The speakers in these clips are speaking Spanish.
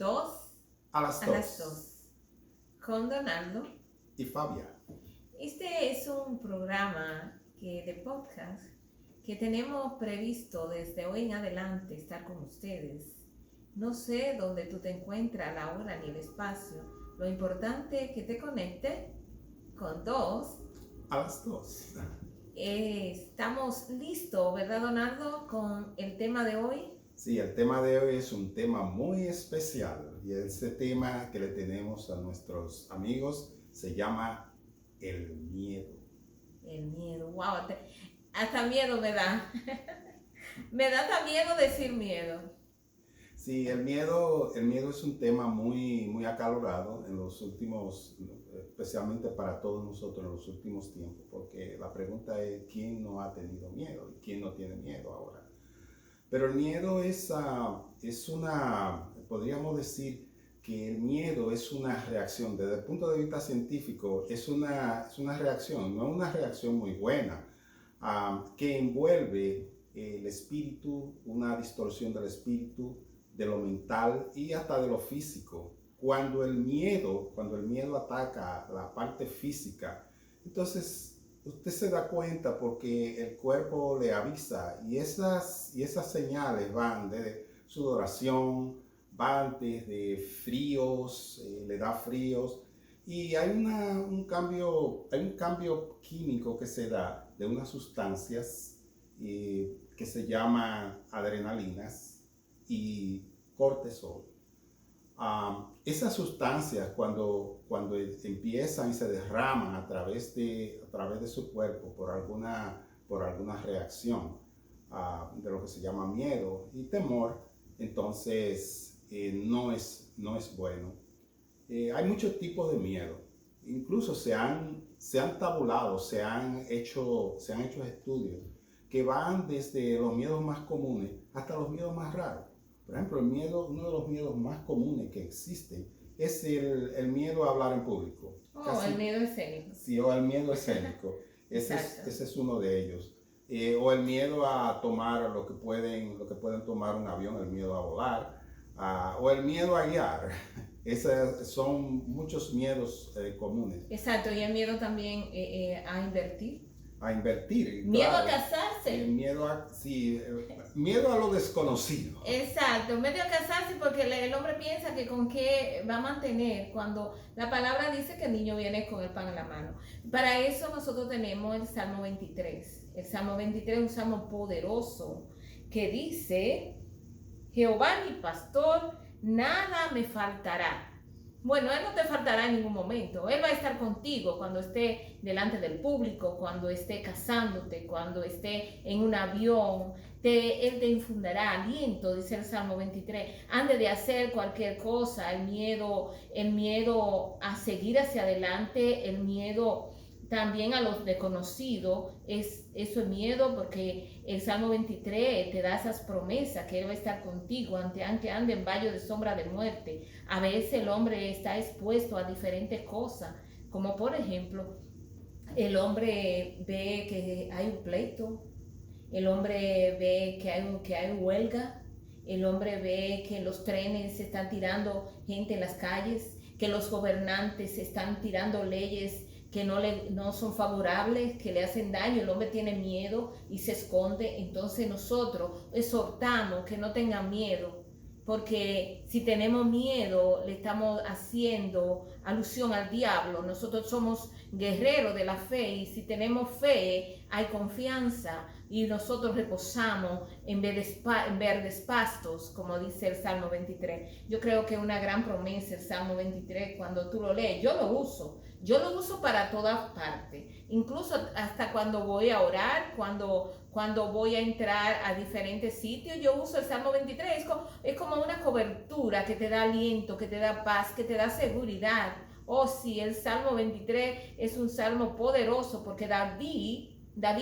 Dos A las a las dos. dos con Donaldo. Y Fabia. Este es un programa de podcast que tenemos previsto desde hoy en adelante estar con ustedes. No sé dónde tú te encuentras, la hora ni el espacio. Lo importante es que te conectes con dos. A las dos. Estamos listos, ¿verdad, Donaldo? Con el tema de hoy. Sí, el tema de hoy es un tema muy especial y ese tema que le tenemos a nuestros amigos se llama el miedo. El miedo, wow, hasta miedo me da. Me da hasta miedo decir miedo. Sí, el miedo es un tema muy acalorado en los últimos, especialmente para todos nosotros en los últimos tiempos, porque la pregunta es ¿quién no ha tenido miedo y quién no tiene miedo ahora? Pero el miedo es una, podríamos decir que el miedo es una reacción, desde el punto de vista científico, es una reacción, no una reacción muy buena, que envuelve el espíritu, una distorsión del espíritu, de lo mental y hasta de lo físico. Cuando el miedo ataca la parte física, entonces usted se da cuenta porque el cuerpo le avisa y esas señales van de sudoración, van desde fríos, le da fríos y hay un cambio químico que se da de unas sustancias que se llaman adrenalinas y cortisol. Esas sustancias cuando empiezan y se derraman a través de su cuerpo por alguna reacción de lo que se llama miedo y temor, entonces no es bueno. Hay muchos tipos de miedo. Incluso se han tabulado, se han hecho estudios que van desde los miedos más comunes hasta los miedos más raros. Por ejemplo, uno de los miedos más comunes que existen es el miedo a hablar en público. El miedo escénico. Sí, o el miedo escénico. ese es uno de ellos. O el miedo a tomar lo que pueden tomar un avión, el miedo a volar, o el miedo a guiar. Esos son muchos miedos comunes. Exacto, y el miedo también a invertir. A invertir. Miedo a casarse. Miedo a lo desconocido. Exacto, miedo a casarse porque el hombre piensa que con qué va a mantener cuando la palabra dice que el niño viene con el pan en la mano. Para eso nosotros tenemos el Salmo 23. El Salmo 23 es un salmo poderoso que dice: Jehová mi pastor, nada me faltará. Bueno, Él no te faltará en ningún momento. Él va a estar contigo cuando esté delante del público, cuando esté casándote, cuando esté en un avión. Él te infundirá aliento, dice el Salmo 23. Antes de hacer cualquier cosa, el miedo a seguir hacia adelante, el miedo también a los desconocidos, eso es miedo, porque el Salmo 23 te da esas promesas que Él va a estar contigo, aunque ande en valle de sombra de muerte. A veces el hombre está expuesto a diferentes cosas, como por ejemplo, el hombre ve que hay un pleito, el hombre ve que hay huelga, el hombre ve que los trenes se están tirando gente en las calles, que los gobernantes están tirando leyes que no son favorables, que le hacen daño. El hombre tiene miedo y se esconde. Entonces nosotros exhortamos que no tengan miedo, porque si tenemos miedo le estamos haciendo alusión al diablo. Nosotros somos guerreros de la fe, y si tenemos fe hay confianza y nosotros reposamos en verdes pastos, como dice el Salmo 23. Yo creo que es una gran promesa el Salmo 23 cuando tú lo lees. Yo lo uso para todas partes, incluso hasta cuando voy a orar, cuando voy a entrar a diferentes sitios, yo uso el Salmo 23. Es como una cobertura que te da aliento, que te da paz, que te da seguridad. Oh sí, el Salmo 23 es un salmo poderoso porque David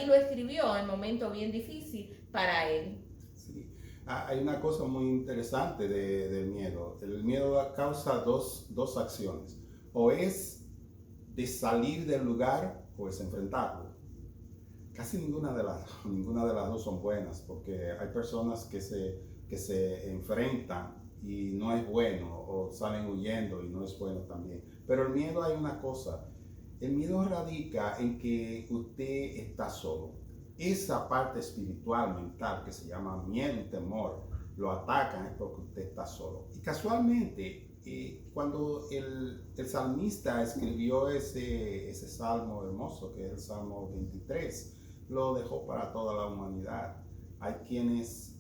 lo escribió en un momento bien difícil para él. Sí. Hay una cosa muy interesante del miedo. El miedo causa dos acciones. O es de salir del lugar o es enfrentarlo. Casi ninguna de las dos son buenas, porque hay personas que se enfrentan y no es bueno, o salen huyendo y no es bueno también. Pero el miedo, hay una cosa, el miedo radica en que usted está solo. Esa parte espiritual, mental, que se llama miedo y temor, lo atacan es porque usted está solo. Y casualmente, cuando el salmista escribió ese salmo hermoso, que es el Salmo 23, lo dejó para toda la humanidad. Hay quienes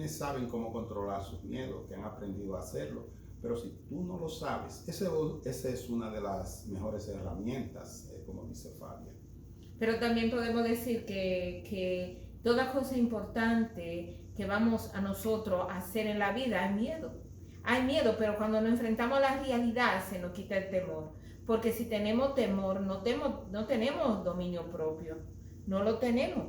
saben cómo controlar sus miedos, que han aprendido a hacerlo, pero si tú no lo sabes, esa es una de las mejores herramientas, como dice Fabia. Pero también podemos decir que toda cosa importante que vamos a nosotros a hacer en la vida hay miedo. Hay miedo, pero cuando nos enfrentamos a la realidad se nos quita el temor. Porque si tenemos temor, no tenemos dominio propio. No lo tenemos.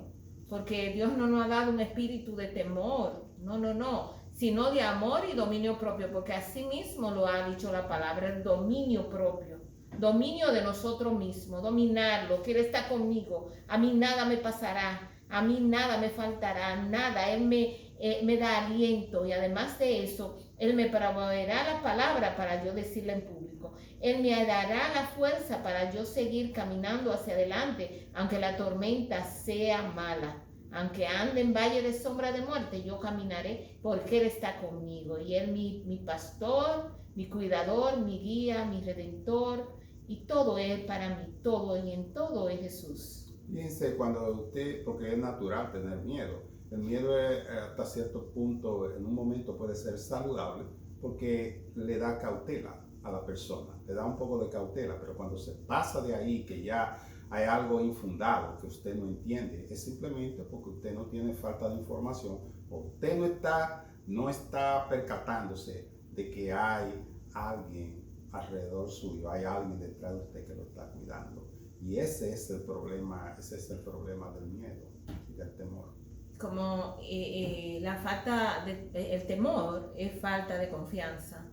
Porque Dios no nos ha dado un espíritu de temor. No. Sino de amor y dominio propio. Porque así mismo lo ha dicho la palabra, el dominio propio. Dominio de nosotros mismos, dominarlo, que Él está conmigo, a mí nada me pasará, a mí nada me faltará, nada, Él me da aliento y además de eso, Él me proveerá la palabra para yo decirla en público, Él me dará la fuerza para yo seguir caminando hacia adelante, aunque la tormenta sea mala. Aunque ande en valle de sombra de muerte, yo caminaré porque Él está conmigo y Él mi pastor, mi cuidador, mi guía, mi redentor, y todo es para mí, todo y en todo es Jesús. Fíjense, porque es natural tener miedo. El miedo es, hasta cierto punto, en un momento puede ser saludable porque le da cautela a la persona, le da un poco de cautela, pero cuando se pasa de ahí, que ya hay algo infundado que usted no entiende, es simplemente porque usted no tiene falta de información o usted no está percatándose de que hay alguien alrededor suyo, hay alguien detrás de usted que lo está cuidando. Y ese es el problema del miedo y del temor. Como el temor es falta de confianza.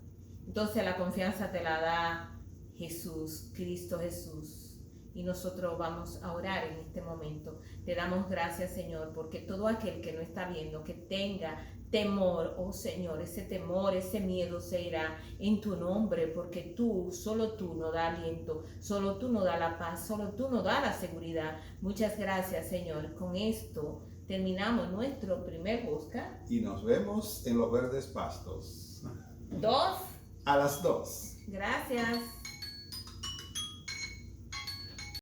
Entonces la confianza te la da Jesús, Cristo Jesús. Y nosotros vamos a orar en este momento. Te damos gracias, Señor, porque todo aquel que no está viendo, que tenga temor, oh Señor, ese temor, ese miedo se irá en tu nombre, porque solo tú nos da aliento, solo tú nos da la paz, solo tú nos da la seguridad. Muchas gracias, Señor. Con esto terminamos nuestro primer podcast. Y nos vemos en los verdes pastos. 2. A las 2. Gracias.